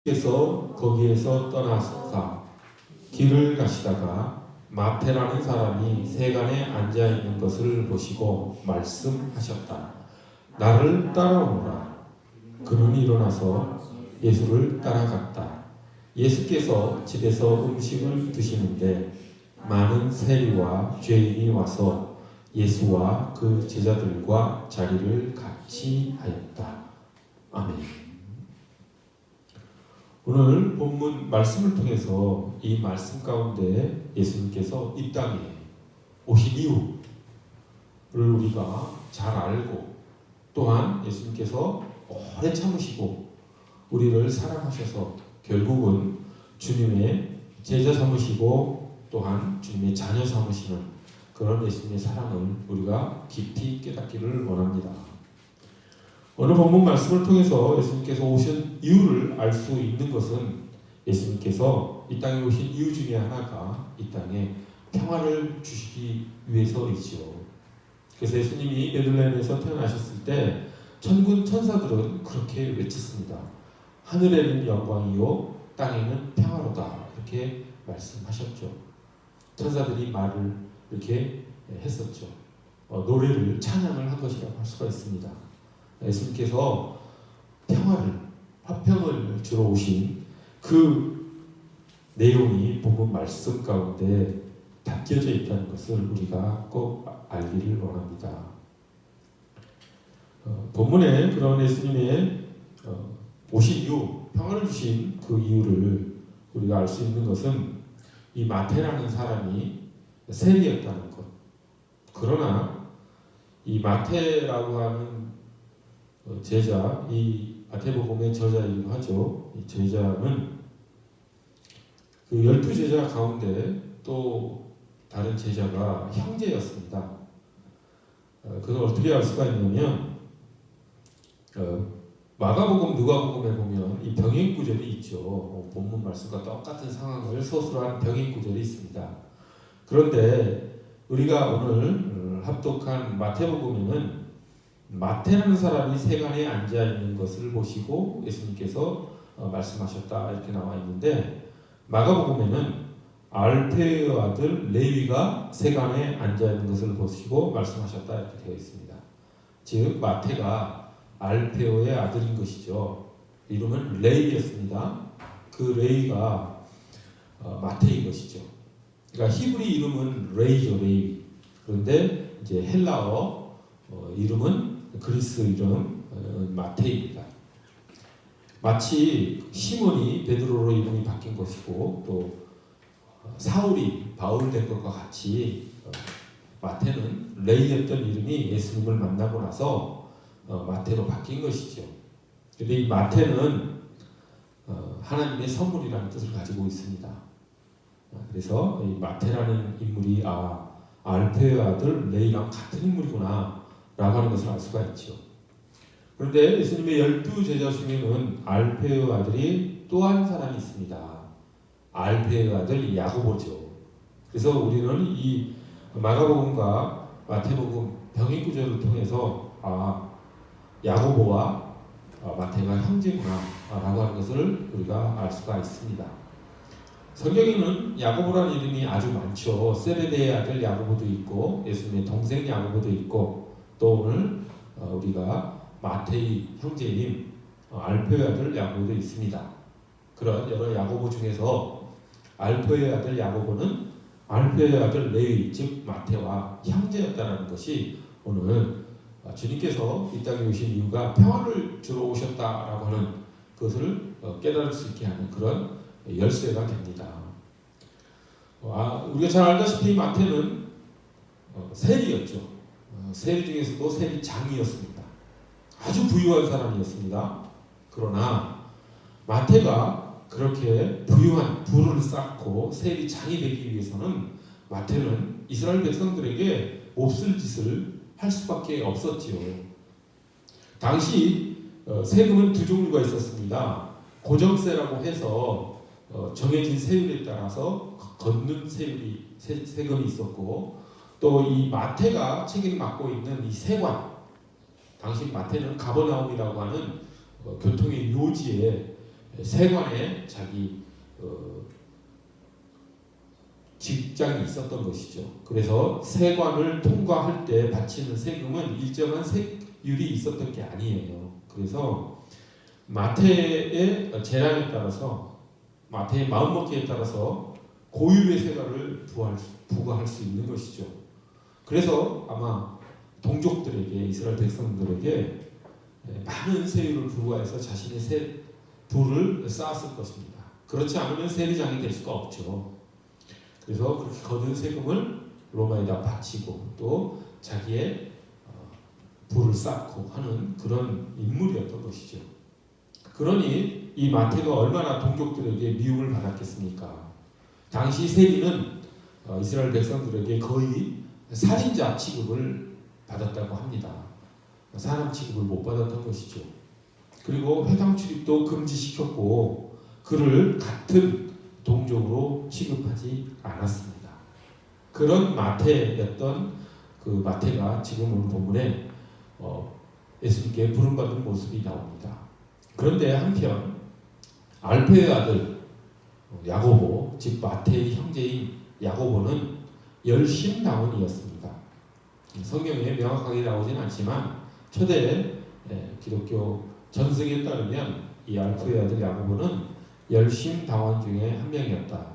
께서 거기에서 떠나서 길을 가시다가 마태라는 사람이 세간에 앉아 있는 것을 보시고 말씀하셨다. 나를 따라오너라. 그는 일어나서 예수를 따라갔다. 예수께서 집에서 음식을 드시는데 많은 세리와 죄인이 와서 예수와 그 제자들과 자리를 같이 하였다. 아멘. 오늘 본문 말씀을 통해서 이 말씀 가운데 예수님께서 이 땅에 오신 이유를 우리가 잘 알고, 또한 예수님께서 오래 참으시고 우리를 사랑하셔서 결국은 주님의 제자 삼으시고 또한 주님의 자녀 삼으시는 그런 예수님의 사랑을 우리가 깊이 깨닫기를 원합니다. 오늘 본문 말씀을 통해서 예수님께서 오신 이유를 알 수 있는 것은 예수님께서 이 땅에 오신 이유 중에 하나가 이 땅에 평화를 주시기 위해서이지요. 그래서 예수님이 베들레헴에서 태어나셨을 때 천군 천사들은 그렇게 외쳤습니다. 하늘에는 영광이요 땅에는 평화로다, 이렇게 말씀하셨죠. 천사들이 말을 이렇게 했었죠. 노래를 찬양을 한 것이라고 할 수가 있습니다. 예수님께서 평화를, 화평을 주러 오신 그 내용이 본문 말씀 가운데 담겨져 있다는 것을 우리가 꼭 알기를 원합니다. 본문에 그런 예수님의 오신 이유, 평화를 주신 그 이유를 우리가 알 수 있는 것은 이 마태라는 사람이 세리였다는 것. 그러나 이 마태라고 하는 제자, 이 마태복음의 저자이기도 하죠. 이 제자는 그 12제자 가운데 또 다른 제자가 형제였습니다. 그건 어떻게 알 수가 있냐면 마가복음, 누가복음에 보면 이 병행 구절이 있죠. 본문 말씀과 똑같은 상황을 서술한 병행 구절이 있습니다. 그런데 우리가 오늘 합독한 마태복음에는 마태라는 사람이 세간에 앉아 있는 것을 보시고 예수님께서 말씀하셨다, 이렇게 나와 있는데, 마가복음에는 알페의 아들 레위가 세간에 앉아 있는 것을 보시고 말씀하셨다, 이렇게 되어 있습니다. 즉 마태가 알페오의 아들인 것이죠. 이름은 레위였습니다. 그 레위가 마태인 것이죠. 그러니까 히브리 이름은 레이죠, 레위. 그런데 이제 헬라어 이름은 그리스 이름 마태입니다. 마치 시몬이 베드로로 이름이 바뀐 것이고 또 사울이 바울 된 것과 같이 마태는 레이였던 이름이 예수님을 만나고 나서 마태로 바뀐 것이죠. 그런데 이 마태는 하나님의 선물이라는 뜻을 가지고 있습니다. 그래서 이 마태라는 인물이 알페의 아들 레이랑 같은 인물이구나 라고 하는 것을 알 수가 있죠. 그런데 예수님의 12제자 중에는 알페의 아들이 또 한 사람이 있습니다. 알페의 아들 야고보죠. 그래서 우리는 이 마가복음과 마태복음 병행 구절을 통해서 야고보와 마태가 형제구나 라고 하는 것을 우리가 알 수가 있습니다. 성경에는 야고보라는 이름이 아주 많죠. 세베대의 아들 야고보도 있고 예수님의 동생 야고보도 있고, 또 오늘 우리가 마태의 형제인 알페의 아들 야고보도 있습니다. 그런 여러 야고보 중에서 알페의 아들 야고보는 알페의 아들 레위, 즉 마태와 형제였다는 것이 오늘 주님께서 이 땅에 오신 이유가 평화를 주러 오셨다라고 하는 것을 깨달을 수 있게 하는 그런 열쇠가 됩니다. 우리가 잘 알다시피 마태는 세리였죠. 세리 중에서도 세리장이었습니다. 아주 부유한 사람이었습니다. 그러나 마태가 그렇게 부유한 부를 쌓고 세리장이 되기 위해서는 마태는 이스라엘 백성들에게 몹쓸 짓을 할 수밖에 없었지요. 당시 세금은 두 종류가 있었습니다. 고정세라고 해서 정해진 세율에 따라서 걷는 세금이 있었고, 또 이 마태가 책임을 맡고 있는 이 세관, 당시 마태는 가버나움이라고 하는 교통의 요지에 세관에 자기 직장이 있었던 것이죠. 그래서 세관을 통과할 때 바치는 세금은 일정한 세율이 있었던 게 아니에요. 그래서 마태의 재량에 따라서, 마태의 마음먹기에 따라서 고율의 세관을 부과할 수 있는 것이죠. 그래서 아마 동족들에게, 이스라엘 백성들에게 많은 세율을 부과해서 자신의 부를 쌓았을 것입니다. 그렇지 않으면 세리장이 될 수가 없죠. 그래서 그렇게 거둔 세금을 로마에다 바치고 또 자기의 부를 쌓고 하는 그런 인물이었던 것이죠. 그러니 이 마태가 얼마나 동족들에게 미움을 받았겠습니까? 당시 세리는 이스라엘 백성들에게 거의 살인자 취급을 받았다고 합니다. 사람 취급을 못 받았던 것이죠. 그리고 회당 출입도 금지시켰고 그를 같은 동족으로 취급하지 않았습니다. 그런 마태였던 그 마태가 지금 오늘 본문에 예수님께 부름받은 모습이 나옵니다. 그런데 한편 알페의 아들 야고보, 즉 마태의 형제인 야고보는 열심당원이었습니다. 성경에 명확하게 나오진 않지만 초대 기독교 전승에 따르면 이 알페의 아들 야고보는 열심당원 중에 한 명이었다.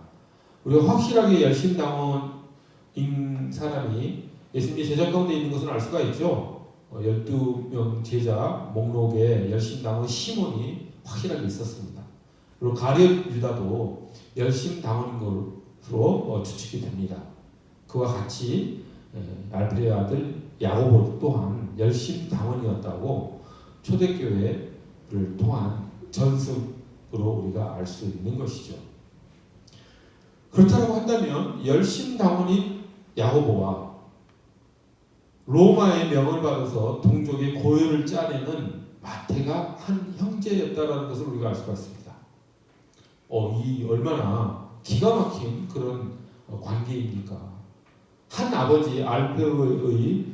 우리가 확실하게 열심당원인 사람이 예수님의 제자 가운데 있는 것을 알 수가 있죠. 12명 제자 목록에 열심당원 시몬이 확실하게 있었습니다. 그리고 가룟 유다도 열심당원인 것으로 추측이 됩니다. 그와 같이 알페의 아들 야고보 또한 열심당원이었다고 초대교회를 통한 전승으로 우리가 알 수 있는 것이죠. 그렇다고 한다면 열심당원인 야고보와 로마의 명을 받아서 동족의 고혈을 짜내는 마태가 한 형제였다라는 것을 우리가 알 수가 있습니다. 이 얼마나 기가 막힌 그런 관계입니까? 한 아버지 알페의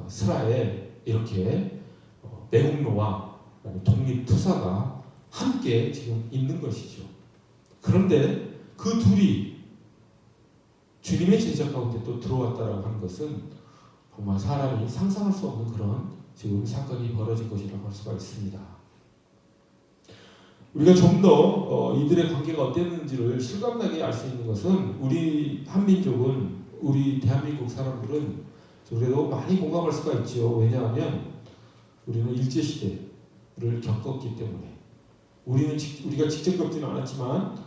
스라에 이렇게 매국노와 독립투사가 함께 지금 있는 것이죠. 그런데 그 둘이 주님의 제자 가운데 또 들어왔다라고 하는 것은 정말 사람이 상상할 수 없는 그런 지금 사건이 벌어진 것이라고 할 수가 있습니다. 우리가 좀 더 이들의 관계가 어땠는지를 실감나게 알 수 있는 것은 우리 한민족은, 우리 대한민국 사람들은 그래도 많이 공감할 수가 있죠. 왜냐하면 우리는 일제시대를 겪었기 때문에 우리가 직접 겪지는 않았지만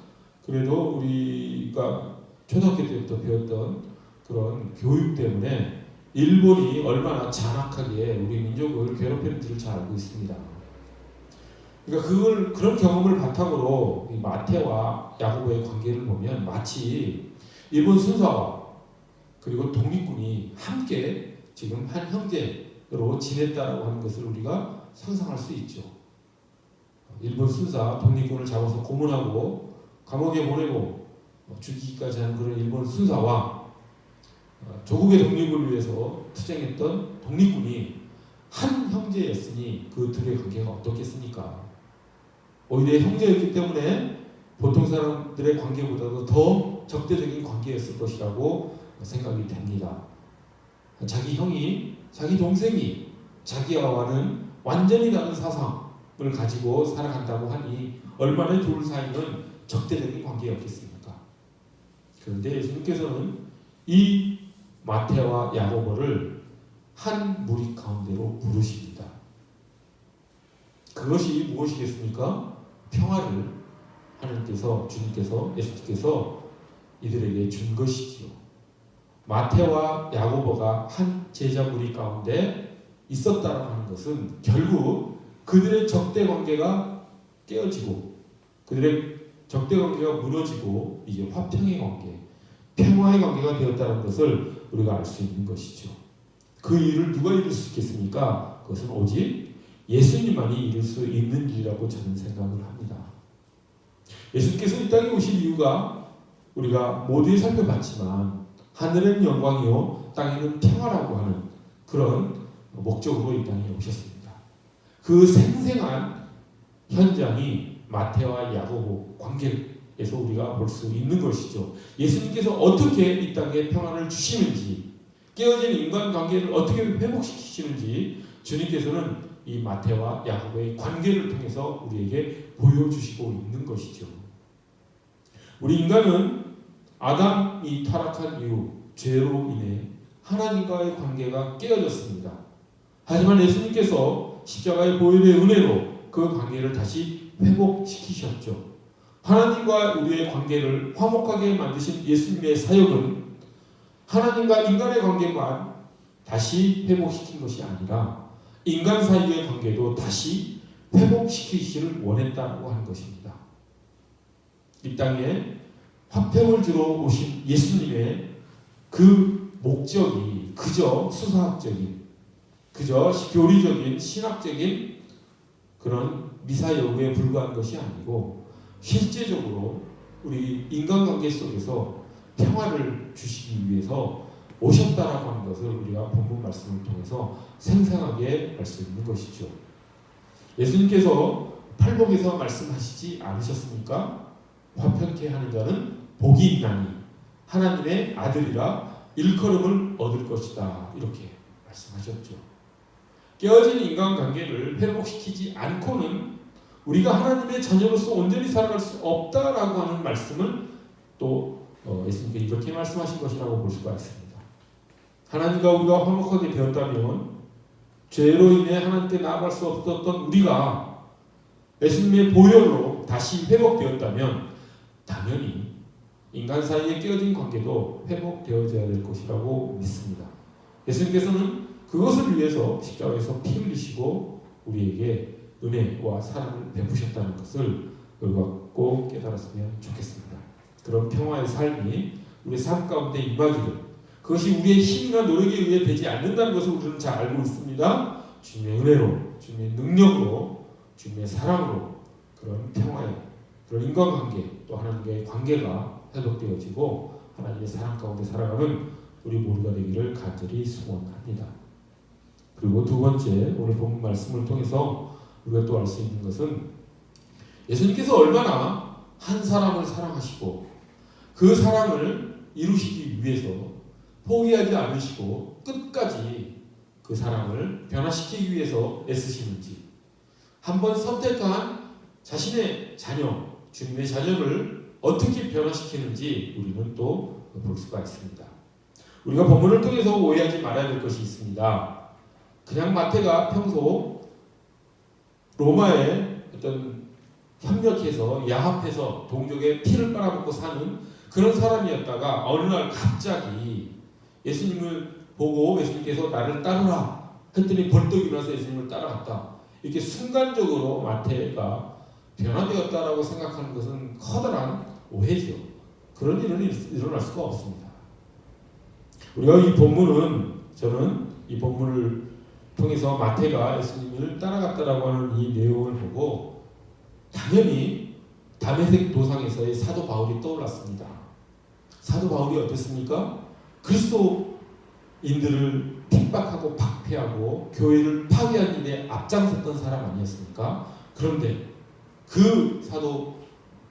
그래도 우리가 초등학교 때부터 배웠던 그런 교육 때문에 일본이 얼마나 잔악하게 우리 민족을 괴롭혔는지를 잘 알고 있습니다. 그러니까 그런 경험을 바탕으로 이 마태와 야고보의 관계를 보면 마치 일본 순사와 그리고 독립군이 함께 지금 한 형제로 지냈다라고 하는 것을 우리가 상상할 수 있죠. 일본 순사 독립군을 잡아서 고문하고 감옥에 보내고 죽이기까지 하는 그런 일본 순사와 조국의 독립을 위해서 투쟁했던 독립군이 한 형제였으니 그 둘의 관계가 어떻겠습니까? 오히려 형제였기 때문에 보통 사람들의 관계보다도 더 적대적인 관계였을 것이라고 생각이 됩니다. 자기 형이, 자기 동생이 자기와는 완전히 다른 사상을 가지고 살아간다고 하니 얼마나 둘 사이는 적대적인 관계였겠습니까? 그런데 예수님께서는 이 마태와 야고보를 한 무리 가운데로 부르십니다. 그것이 무엇이겠습니까? 평화를 하나님께서, 주님께서, 예수님께서 이들에게 준 것이지요. 마태와 야고보가 한 제자 무리 가운데 있었다라고 하는 것은 결국 그들의 적대 관계가 깨어지고 그들의 적대 관계가 무너지고 이제 화평의 관계, 평화의 관계가 되었다는 것을 우리가 알 수 있는 것이죠. 그 일을 누가 이룰 수 있겠습니까? 그것은 오직 예수님만이 이룰 수 있는 일이라고 저는 생각을 합니다. 예수님께서 이 땅에 오신 이유가 우리가 모두 살펴봤지만 하늘은 영광이요 땅에는 평화라고 하는 그런 목적으로 이 땅에 오셨습니다. 그 생생한 현장이 마태와 야고보 관계에서 우리가 볼 수 있는 것이죠. 예수님께서 어떻게 이 땅에 평안을 주시는지, 깨어진 인간관계를 어떻게 회복시키시는지 주님께서는 이 마태와 야고보의 관계를 통해서 우리에게 보여주시고 있는 것이죠. 우리 인간은 아담이 타락한 이후 죄로 인해 하나님과의 관계가 깨어졌습니다. 하지만 예수님께서 십자가의 보혈의 은혜로 그 관계를 다시 회복시키셨죠. 하나님과 우리의 관계를 화목하게 만드신 예수님의 사역은 하나님과 인간의 관계만 다시 회복시킨 것이 아니라 인간 사이의 관계도 다시 회복시키시기를 원했다고 하는 것입니다. 이 땅에 화평을 주러 오신 예수님의 그 목적이 그저 수사학적인, 그저 교리적인, 신학적인 그런 미사여구에 불과한 것이 아니고 실제적으로 우리 인간관계 속에서 평화를 주시기 위해서 오셨다라고 하는 것을 우리가 본문 말씀을 통해서 생생하게 알 수 있는 것이죠. 예수님께서 팔복에서 말씀하시지 않으셨습니까? 화평케 하는 자는 복이 있나니 하나님의 아들이라 일컬음을 얻을 것이다, 이렇게 말씀하셨죠. 깨어진 인간관계를 회복시키지 않고는 우리가 하나님의 자녀로서 온전히 살아갈 수 없다라고 하는 말씀을 또 예수님께서 이렇게 말씀하신 것이라고 볼 수가 있습니다. 하나님과 우리가 화목하게 되었다면 죄로 인해 하나님께 나아갈 수 없었던 우리가 예수님의 보혈로 다시 회복되었다면 당연히 인간 사이에 깨어진 관계도 회복되어져야 될 것이라고 믿습니다. 예수님께서는 그것을 위해서 십자가에서 피 흘리시고 우리에게 은혜와 사랑을 베푸셨다는 것을 우리가 꼭 깨달았으면 좋겠습니다. 그런 평화의 삶이 우리 삶 가운데 임하기를, 그것이 우리의 힘이나 노력에 의해 되지 않는다는 것을 우리는 잘 알고 있습니다. 주님의 은혜로, 주님의 능력으로, 주님의 사랑으로 그런 평화의, 그런 인간관계, 또 하나님과의 관계가 회복되어지고 하나님의 사랑 가운데 살아가는 우리 모두가 되기를 간절히 소원합니다. 그리고 두 번째, 오늘 본문 말씀을 통해서 우리가 또 알 수 있는 것은 예수님께서 얼마나 한 사람을 사랑하시고 그 사랑을 이루시기 위해서 포기하지 않으시고 끝까지 그 사랑을 변화시키기 위해서 애쓰시는지, 한번 선택한 자신의 자녀, 주님의 자녀를 어떻게 변화시키는지 우리는 또 볼 수가 있습니다. 우리가 본문을 통해서 오해하지 말아야 될 것이 있습니다. 그냥 마태가 평소 로마에 어떤 협력해서 야합해서 동족의 피를 빨아먹고 사는 그런 사람이었다가 어느 날 갑자기 예수님을 보고 예수님께서 나를 따르라 했더니 벌떡 일어나서 예수님을 따라갔다. 이렇게 순간적으로 마태가 변화되었다라고 생각하는 것은 커다란 오해죠. 그런 일은 일어날 수가 없습니다. 우리가 이 본문은, 저는 이 본문을 통해서 마태가 예수님을 따라갔다라고 하는 이 내용을 보고 당연히 다메섹 도상에서의 사도 바울이 떠올랐습니다. 사도 바울이 어땠습니까? 그리스도인들을 핍박하고 박해하고 교회를 파괴한 일에 앞장섰던 사람 아니었습니까? 그런데 그 사도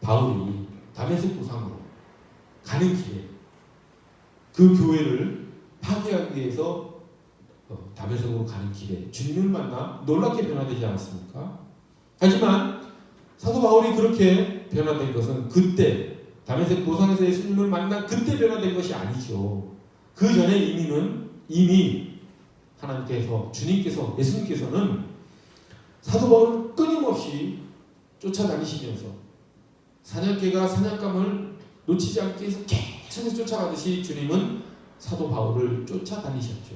바울이 다메섹 도상으로 가는 길에 그 교회를 파괴하기 위해서 다메섹으로 가는 길에 주님을 만나 놀랍게 변화되지 않았습니까? 하지만 사도 바울이 그렇게 변화된 것은 그때 다메섹 도상에서 예수님을 만난 그때 변화된 것이 아니죠. 그 전에 이미 하나님께서, 주님께서, 예수님께서는 사도 바울을 끊임없이 쫓아다니시면서 사냥개가 사냥감을 놓치지 않기 위해서 계속 쫓아가듯이 주님은 사도 바울을 쫓아다니셨죠.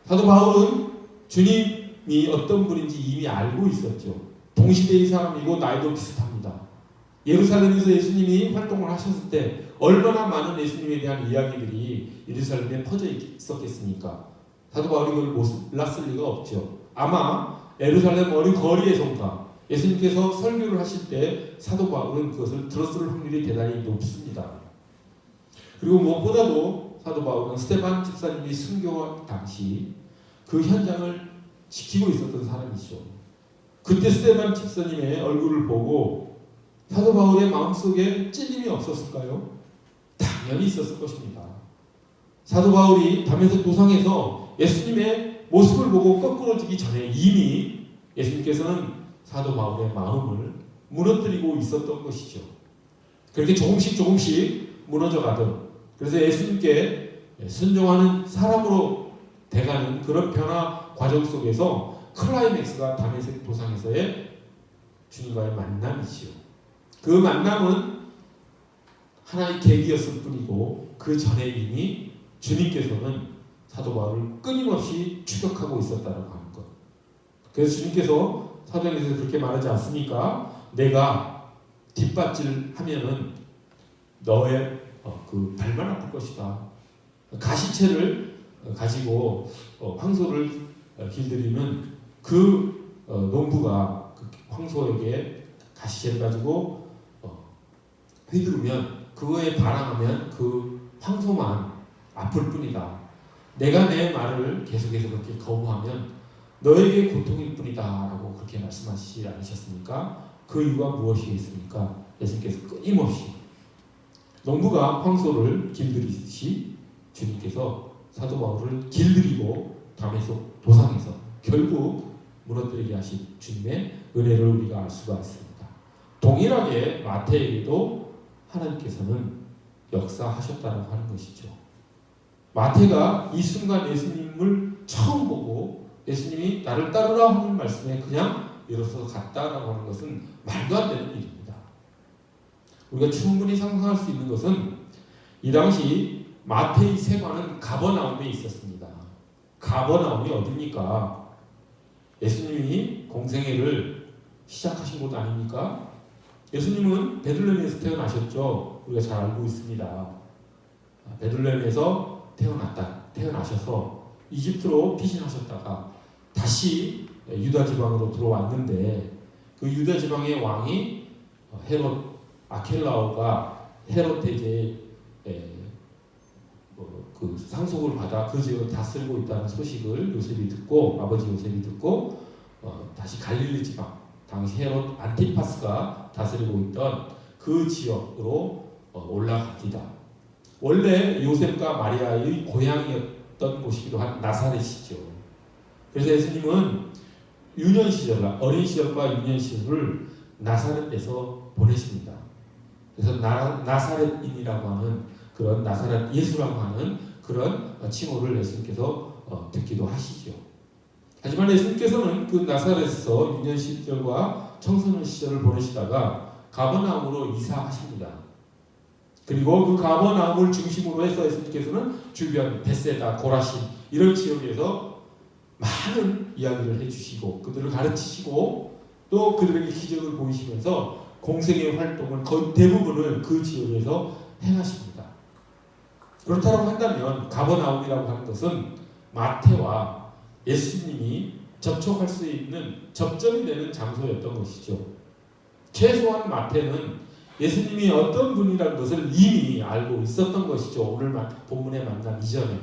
사도 바울은 주님이 어떤 분인지 이미 알고 있었죠. 동시대의 사람이고 나이도 비슷합니다. 예루살렘에서 예수님이 활동을 하셨을 때 얼마나 많은 예수님에 대한 이야기들이 예루살렘에 퍼져 있었겠습니까? 사도 바울이 그걸 몰랐을 리가 없죠. 아마 예루살렘 어느 거리에선가 예수님께서 설교를 하실 때 사도 바울은 그것을 들었을 확률이 대단히 높습니다. 그리고 무엇보다도 사도 바울은 스데반 집사님이 순교 당시 그 현장을 지키고 있었던 사람이죠. 그때 스데반 집사님의 얼굴을 보고 사도 바울의 마음속에 찔림이 없었을까요? 당연히 있었을 것입니다. 사도 바울이 다메섹 도상에서 예수님의 모습을 보고 거꾸러지기 전에 이미 예수님께서는 사도 바울의 마음을 무너뜨리고 있었던 것이죠. 그렇게 조금씩 무너져가던, 그래서 예수님께 순종하는 사람으로 돼가는 그런 변화 과정 속에서 클라이맥스가 다메섹 도상에서의 주님과의 만남이지요. 그 만남은 하나의 계기였을 뿐이고 그 전에 이미 주님께서는 사도 바울을 끊임없이 추격하고 있었다고 하는 것. 그래서 주님께서 사도행전에서 그렇게 말하지 않습니까? 내가 뒷받질하면은 너의 그 발만 아플 것이다. 가시체를 가지고 황소를 길들이는 그 농부가 그 황소에게 가시체를 가지고 휘두르면 그거에 반항하면 그 황소만 아플 뿐이다. 내가 내 말을 계속해서 그렇게 거부하면 너에게 고통일 뿐이다 라고 그렇게 말씀하시지 않으셨습니까? 그 이유가 무엇이겠습니까? 예수님께서 끊임없이 농부가 황소를 길들이듯이 주님께서 사도 바울을 길들이고 다메섹 도상에서 결국 무너뜨리게 하신 주님의 은혜를 우리가 알 수가 있습니다. 동일하게 마태에게도 하나님께서는 역사하셨다고 하는 것이죠. 마태가 이 순간 예수님을 처음 보고 예수님이 나를 따르라 하는 말씀에 그냥 일어서서 갔다라고 하는 것은 말도 안 되는 일입니다. 우리가 충분히 상상할 수 있는 것은 이 당시 마태의 세관은 가버나움에 있었습니다. 가버나움이 어디입니까? 예수님이 공생애를 시작하신 곳 아닙니까? 예수님은 베들레헴에서 태어나셨죠. 우리가 잘 알고 있습니다. 베들레헴에서 태어나셔서 이집트로 피신하셨다가 다시 유다 지방으로 들어왔는데 그 유다 지방의 왕이 헤롯 아켈라오가 헤롯 대제의 그 상속을 받아 그 지역을 다스리고 있다는 소식을 요셉이 듣고 아버지 요셉이 듣고 다시 갈릴리 지방 당시 헤롯 안티파스가 다스리고 있던 그 지역으로 올라갑니다. 원래 요셉과 마리아의 고향이었던 곳이기도 한 나사렛이죠. 그래서 예수님은 유년 시절, 어린 시절과 유년 시절을 나사렛에서 보내십니다. 그래서 나사렛인이라고 하는 그런 나사렛 예수라고 하는 그런 칭호를 예수님께서 듣기도 하시죠. 하지만 예수님께서는 그 나사렛에서 유년 시절과 청소년 시절을 보내시다가 가버나움으로 이사하십니다. 그리고 그 가버나움을 중심으로 해서 예수님께서는 주변 베세다, 고라신 이런 지역에서 많은 이야기를 해주시고 그들을 가르치시고 또 그들에게 기적을 보이시면서 공생의 활동을 거의 대부분을 그 지역에서 행하십니다. 그렇다고 한다면 가버나움이라고 하는 것은 마태와 예수님이 접촉할 수 있는 접점이 되는 장소였던 것이죠. 최소한 마태는 예수님이 어떤 분이라는 것을 이미 알고 있었던 것이죠. 오늘 본문에 만난 이전에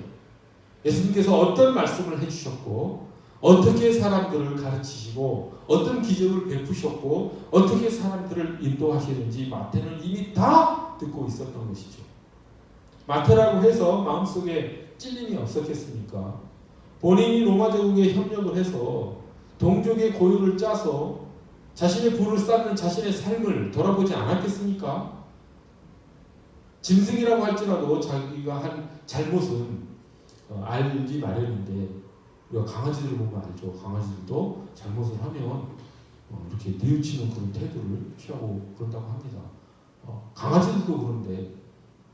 예수님께서 어떤 말씀을 해주셨고 어떻게 사람들을 가르치시고 어떤 기적을 베푸셨고 어떻게 사람들을 인도하시는지 마태는 이미 다 듣고 있었던 것이죠. 마태라고 해서 마음속에 찔림이 없었겠습니까? 본인이 로마 제국에 협력을 해서 동족의 고유를 짜서 자신의 부를 쌓는 자신의 삶을 돌아보지 않았겠습니까? 짐승이라고 할지라도 자기가 한 잘못은 알기 마련인데 우리가 강아지들을 보면 알죠. 강아지들도 잘못을 하면 이렇게 뉘우치는 그런 태도를 취하고 그런다고 합니다. 강아지들도 그런데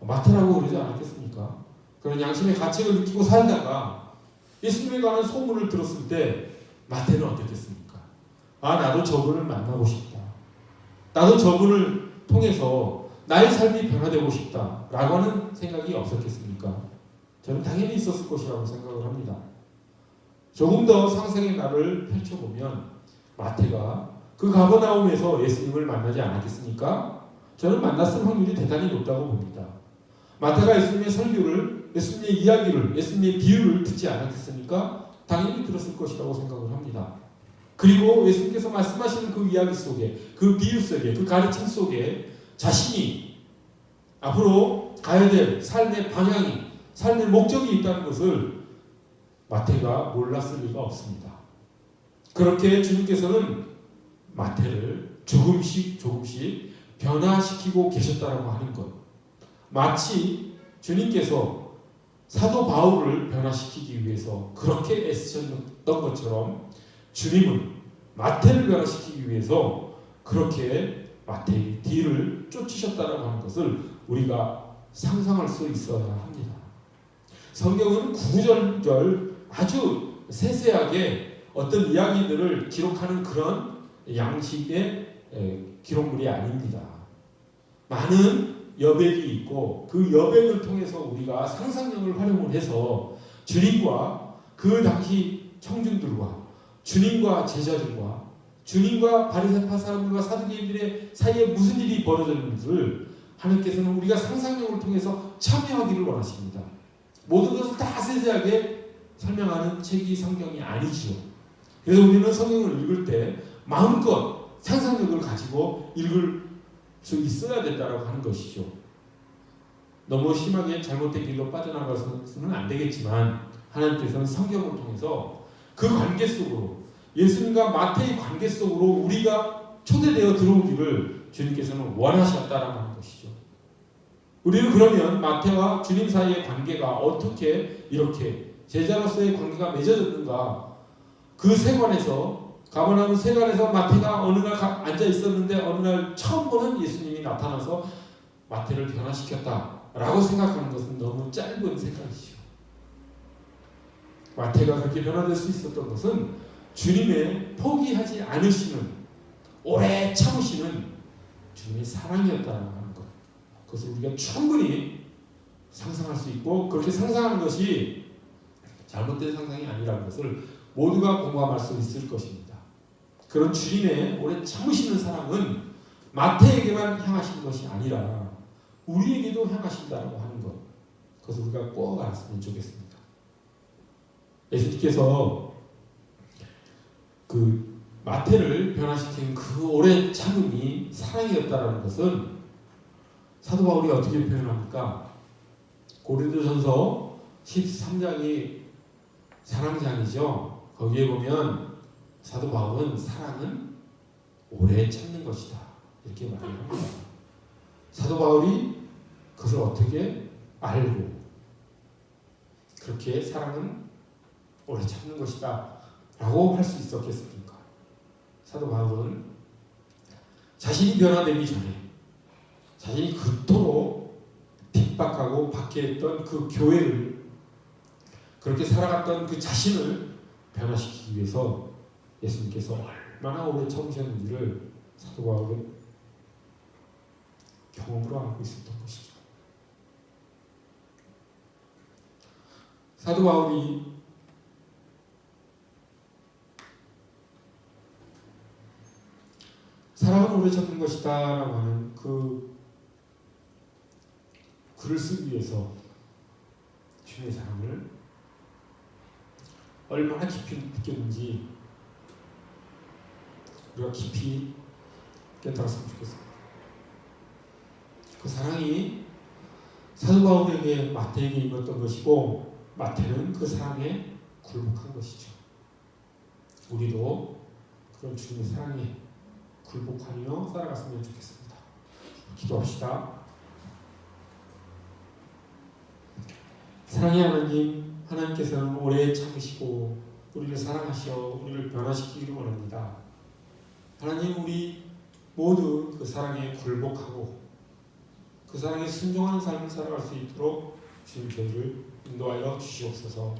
마태라고 그러지 않았겠습니까? 그런 양심의 가책을 느끼고 살다가 예수님에 관한 소문을 들었을 때 마태는 어땠겠습니까? 아, 나도 저분을 만나고 싶다. 나도 저분을 통해서 나의 삶이 변화되고 싶다. 라고 하는 생각이 없었겠습니까? 저는 당연히 있었을 것이라고 생각을 합니다. 조금 더 상상의 나를 펼쳐보면 마태가 그 가버나움에서 예수님을 만나지 않았겠습니까? 저는 만났을 확률이 대단히 높다고 봅니다. 마태가 예수님의 설교를, 예수님의 이야기를, 예수님의 비유를 듣지 않았겠습니까? 당연히 들었을 것이라고 생각을 합니다. 그리고 예수님께서 말씀하시는 그 이야기 속에, 그 비유 속에, 그 가르침 속에 자신이 앞으로 가야 될 삶의 방향이, 삶의 목적이 있다는 것을 마태가 몰랐을 리가 없습니다. 그렇게 주님께서는 마태를 조금씩 변화시키고 계셨다고 하는 것. 마치 주님께서 사도 바울을 변화시키기 위해서 그렇게 애쓰셨던 것처럼 주님은 마태를 변화시키기 위해서 그렇게 마태의 뒤를 쫓으셨다고 하는 것을 우리가 상상할 수 있어야 합니다. 성경은 구구절절 아주 세세하게 어떤 이야기들을 기록하는 그런 양식의 기록물이 아닙니다. 많은 여백이 있고 그 여백을 통해서 우리가 상상력을 활용을 해서 주님과 그 당시 청중들과 주님과 제자들과 주님과 바리새파 사람들과 사두개인들의 사이에 무슨 일이 벌어졌는지를 하나님께서는 우리가 상상력을 통해서 참여하기를 원하십니다. 모든 것을 다 세세하게 설명하는 책이 성경이 아니지요. 그래서 우리는 성경을 읽을 때 마음껏 상상력을 가지고 읽을 수 있어야 된다고 하는 것이죠. 너무 심하게 잘못된 길로 빠져나가서는 안 되겠지만 하나님께서는 성경을 통해서 그 관계 속으로 예수님과 마태의 관계 속으로 우리가 초대되어 들어오기를 주님께서는 원하셨다라고 하는 것이죠. 우리는 그러면 마태와 주님 사이의 관계가 어떻게 이렇게 제자로서의 관계가 맺어졌는가? 그 세관에서 가버나움 세관에서 마태가 어느 날 앉아 있었는데 어느 날 처음 보는 예수님이 나타나서 마태를 변화시켰다라고 생각하는 것은 너무 짧은 생각이죠. 마태가 그렇게 변화될 수 있었던 것은 주님의 포기하지 않으시는, 오래 참으시는 주님의 사랑이었다는 것. 그것을 우리가 충분히 상상할 수 있고 그렇게 상상하는 것이 잘못된 상상이 아니라는 것을 모두가 공감할 수 있을 것입니다. 그런 주님의 오래 참으시는 사랑은 마태에게만 향하신 것이 아니라 우리에게도 향하신다고 하는 것. 그것을 우리가 꼭 알았으면 좋겠습니다. 예수님께서 그 마태를 변화시킨 그 오래 참음이 사랑이었다는 것은 사도 바울이 어떻게 표현합니까? 고린도전서 13장이 사랑장이죠. 거기에 보면 사도 바울은 사랑은 오래 참는 것이다 이렇게 말을 합니다. 사도 바울이 그것을 어떻게 알고 그렇게 사랑은 오래 참는 것이다 라고 할 수 있었겠습니까? 사도 바울은 자신이 변화되기 전에 자신이 그토록 핍박하고 박해했던 그 교회를 그렇게 살아갔던 그 자신을 변화시키기 위해서 예수님께서 얼마나 오래 참으셨는지를 사도 바울은 경험으로 알고 있었던 것이죠. 사도 바울이 사랑은 오래 참는 것이다 라고 하는 그 글을 쓰기 위해서 주님의 사랑을 얼마나 깊이 느꼈는지 우리가 깊이 깨달았으면 좋겠습니다. 그 사랑이 사도 바울에게 마태에게 입었던 것이고 마태는 그 사랑에 굴복한 것이죠. 우리도 그런 주님의 사랑에 굴복하며 살아갔으면 좋겠습니다. 기도합시다. 사랑의 하나님, 하나님께서는 오래 참으시고 우리를 사랑하시어 우리를 변화시키기를 원합니다. 하나님, 우리 모두 그 사랑에 굴복하고 그 사랑에 순종하는 삶을 살아갈 수 있도록 주님 저희를 인도하여 주시옵소서.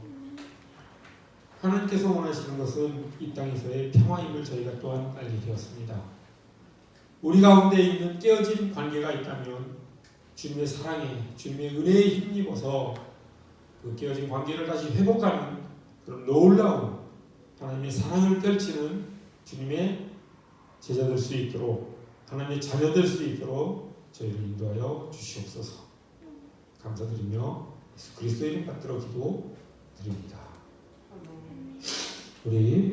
하나님께서 원하시는 것은 이 땅에서의 평화임을 저희가 또한 알게 되었습니다. 우리 가운데 있는 깨어진 관계가 있다면 주님의 사랑에, 주님의 은혜에 힘입어서 그 깨어진 관계를 다시 회복하는 그런 놀라운 하나님의 사랑을 펼치는 주님의 제자 될 수 있도록, 하나님의 자녀 될 수 있도록 저희를 인도하여 주시옵소서. 감사드리며 예수 그리스도의 이름 받들어 기도드립니다. 우리